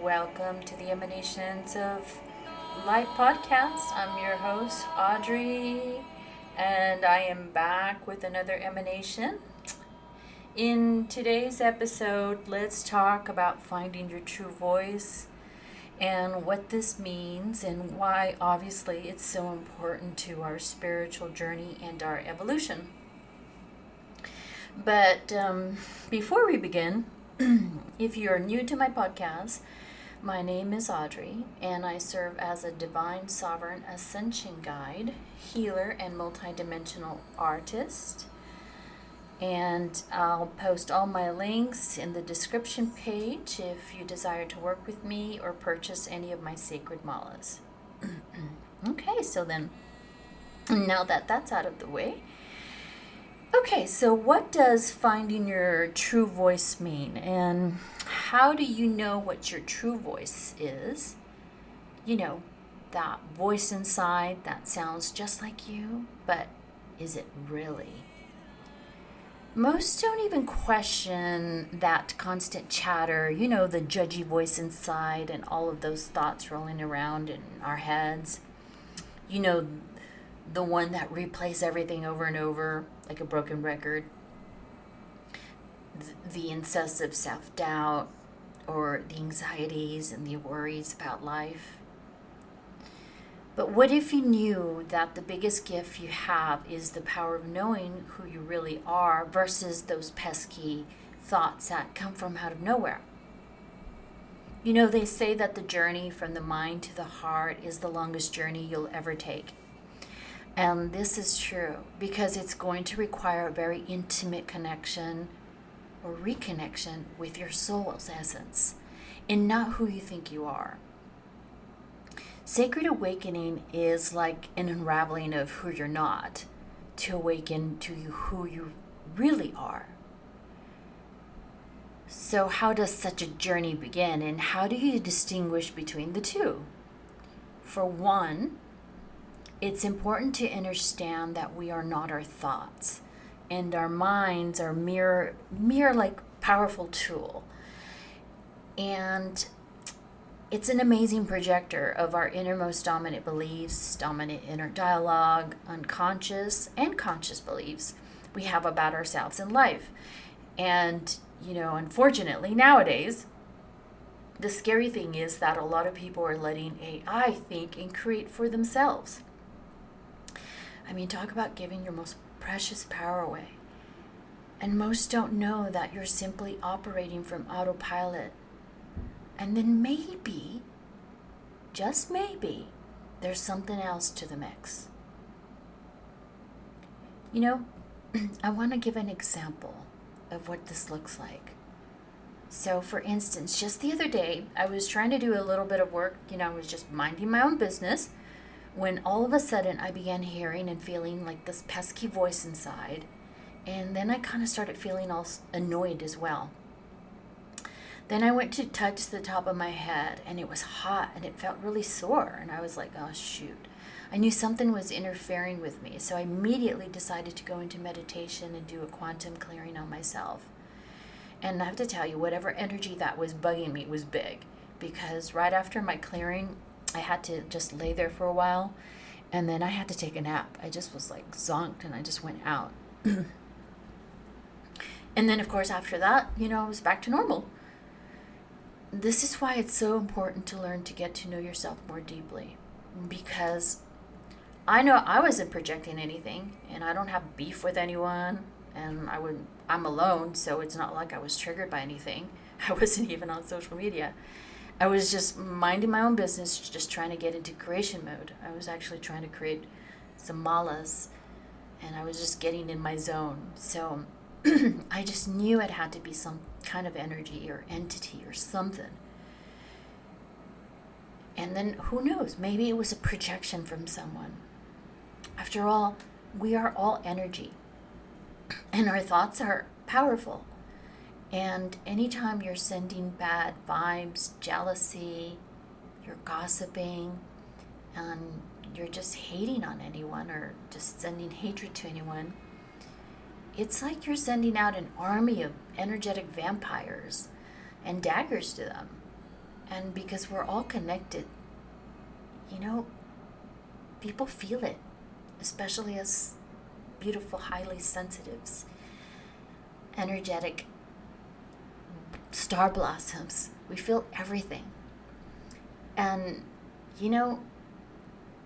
Welcome to the Emanations of Light podcast. I'm your host, Audrey, and I am back with another emanation. In today's episode, let's talk about finding your true voice and what this means and why, obviously, it's so important to our spiritual journey and our evolution. But before we begin, if you're new to my podcast, my name is Audrey, and I serve as a Divine Sovereign Ascension guide, healer, and multidimensional artist. And I'll post all my links in the description page if you desire to work with me or purchase any of my sacred malas. Okay, so then, now that that's out of the way, okay, so what does finding your true voice mean? And how do you know what your true voice is? You know, that voice inside that sounds just like you, but is it really? Most don't even question that constant chatter, you know, the judgy voice inside and all of those thoughts rolling around in our heads. You know, the one that replays everything over and over like a broken record. The incessant self-doubt or the anxieties and the worries about life. But what if you knew that the biggest gift you have is the power of knowing who you really are versus those pesky thoughts that come from out of nowhere? You know, they say that the journey from the mind to the heart is the longest journey you'll ever take. And this is true because it's going to require a very intimate connection or reconnection with your soul's essence and not who you think you are. Sacred awakening is like an unraveling of who you're not to awaken to who you really are. So how does such a journey begin, and how do you distinguish between the two? For one, it's important to understand that we are not our thoughts, and our minds are mere like powerful tool. And it's an amazing projector of our innermost dominant beliefs, dominant inner dialogue, unconscious and conscious beliefs we have about ourselves in life. And, you know, unfortunately nowadays, the scary thing is that a lot of people are letting AI think and create for themselves. I mean, talk about giving your most precious power away. And most don't know that you're simply operating from autopilot. And then maybe, just maybe, there's something else to the mix. You know, I want to give an example of what this looks like. So, for instance, just the other day, I was trying to do a little bit of work. You know, I was just minding my own business, when all of a sudden I began hearing and feeling like this pesky voice inside. And then I kind of started feeling all annoyed as well. Then I went to touch the top of my head, and it was hot and it felt really sore. And I was like, oh shoot. I knew something was interfering with me. So I immediately decided to go into meditation and do a quantum clearing on myself. And I have to tell you, whatever energy that was bugging me was big. Because right after my clearing, I had to just lay there for a while, and then I had to take a nap. I just was like zonked, and I just went out. And then, of course, after that, you know, I was back to normal. This is why it's so important to learn to get to know yourself more deeply, because I know I wasn't projecting anything, and I don't have beef with anyone, and I'm alone, so it's not like I was triggered by anything. I wasn't even on social media. I was just minding my own business, just trying to get into creation mode. I was actually trying to create some malas, and I was just getting in my zone. So I just knew it had to be some kind of energy or entity or something. And then who knows, maybe it was a projection from someone. After all, we are all energy, and our thoughts are powerful. And anytime you're sending bad vibes, jealousy, you're gossiping, and you're just hating on anyone or just sending hatred to anyone, it's like you're sending out an army of energetic vampires and daggers to them. And because we're all connected, people feel it, especially as beautiful, highly sensitives, energetic star blossoms. We feel everything. And,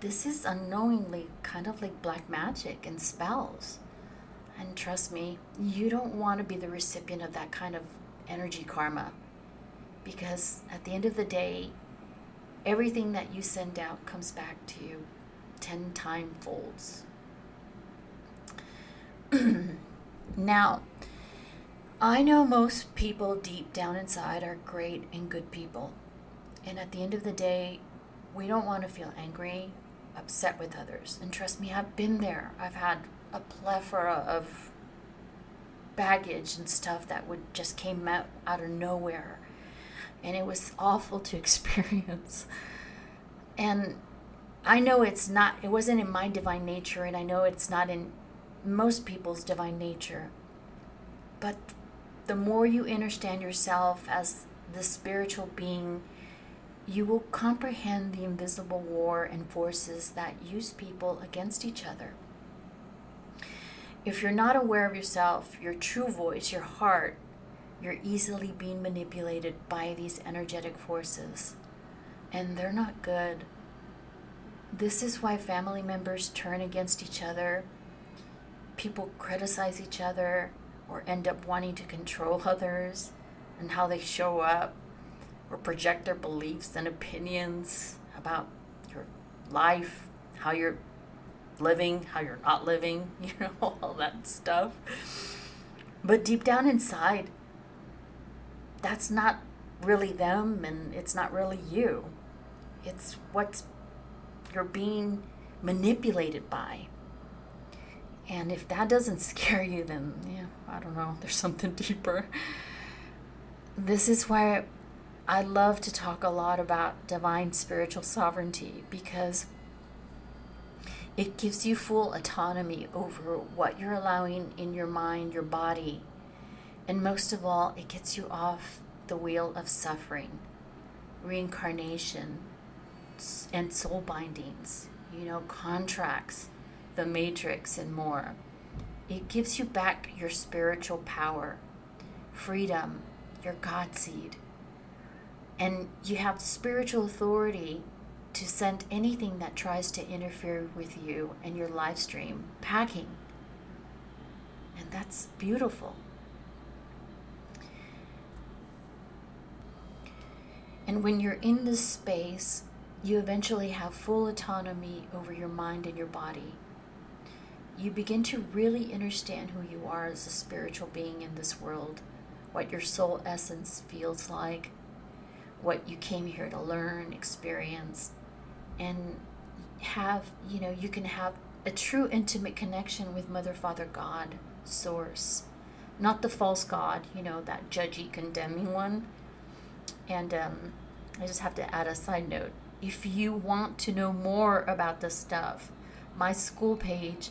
this is unknowingly kind of like black magic and spells. And trust me, you don't want to be the recipient of that kind of energy karma. Because at the end of the day, everything that you send out comes back to you 10 times folds. Now, I know most people deep down inside are great and good people. And at the end of the day, we don't want to feel angry, upset with others. And trust me, I've been there. I've had a plethora of baggage and stuff that just came out of nowhere. And it was awful to experience. And I know it wasn't in my divine nature, and I know it's not in most people's divine nature. But the more you understand yourself as the spiritual being, you will comprehend the invisible war and forces that use people against each other. If you're not aware of yourself, your true voice, your heart, you're easily being manipulated by these energetic forces. And they're not good. This is why family members turn against each other. People criticize each other or end up wanting to control others and how they show up, or project their beliefs and opinions about your life, how you're living, how you're not living, all that stuff. But deep down inside, that's not really them, and it's not really you. It's what you're being manipulated by. And if that doesn't scare you, then, I don't know, there's something deeper. This is why I love to talk a lot about divine spiritual sovereignty, because it gives you full autonomy over what you're allowing in your mind, your body. And most of all, it gets you off the wheel of suffering, reincarnation, and soul bindings, contracts, the matrix, and more. It gives you back your spiritual power, freedom, your God seed. And you have spiritual authority to send anything that tries to interfere with you and your live stream packing. And that's beautiful. And when you're in this space, you eventually have full autonomy over your mind and your body. You begin to really understand who you are as a spiritual being in this world, what your soul essence feels like, what you came here to learn, experience, and have, you can have a true intimate connection with Mother, Father, God, Source. Not the false God, that judgy, condemning one. And I just have to add a side note. If you want to know more about this stuff, my school page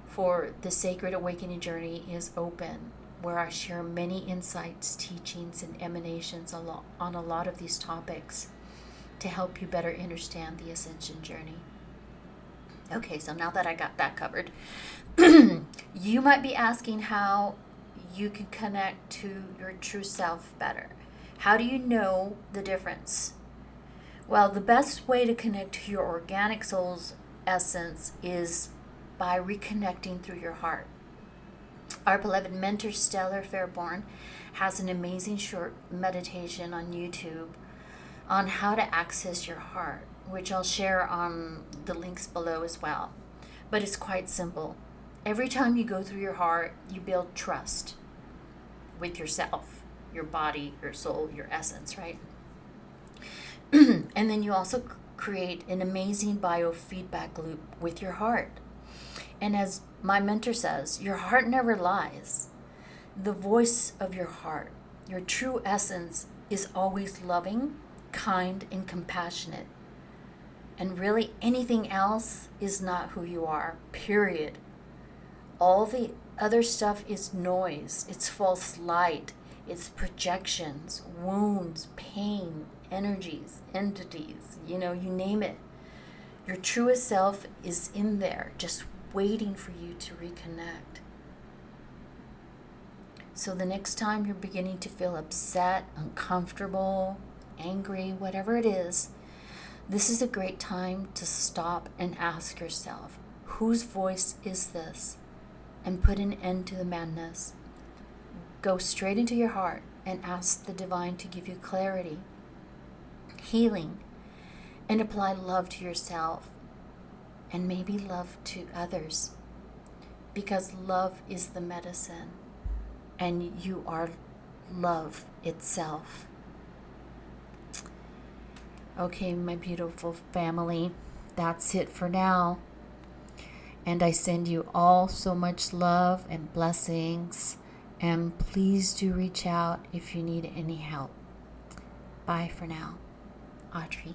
for the Sacred Awakening Journey is open, where I share many insights, teachings, and emanations on a lot of these topics to help you better understand the Ascension journey. Okay, so now that I got that covered, you might be asking how you can connect to your true self better. How do you know the difference? Well, the best way to connect to your organic soul's essence is by reconnecting through your heart. Our beloved mentor, Stellar Fairborn, has an amazing short meditation on YouTube on how to access your heart, which I'll share on the links below as well. But it's quite simple. Every time you go through your heart, you build trust with yourself, your body, your soul, your essence, right? And then you also create an amazing biofeedback loop with your heart. And as my mentor says, your heart never lies. The voice of your heart, your true essence, is always loving, kind, and compassionate. And really, anything else is not who you are, period. All the other stuff is noise, it's false light, it's projections, wounds, pain, energies, entities, you name it. Your truest self is in there, just waiting for you to reconnect. So the next time you're beginning to feel upset, uncomfortable, angry, whatever it is, this is a great time to stop and ask yourself, whose voice is this? And put an end to the madness. Go straight into your heart and ask the divine to give you clarity, healing, and apply love to yourself and maybe love to others, because love is the medicine and you are love itself. Okay, my beautiful family, that's it for now. And I send you all so much love and blessings. And please do reach out if you need any help. Bye for now. Audrey.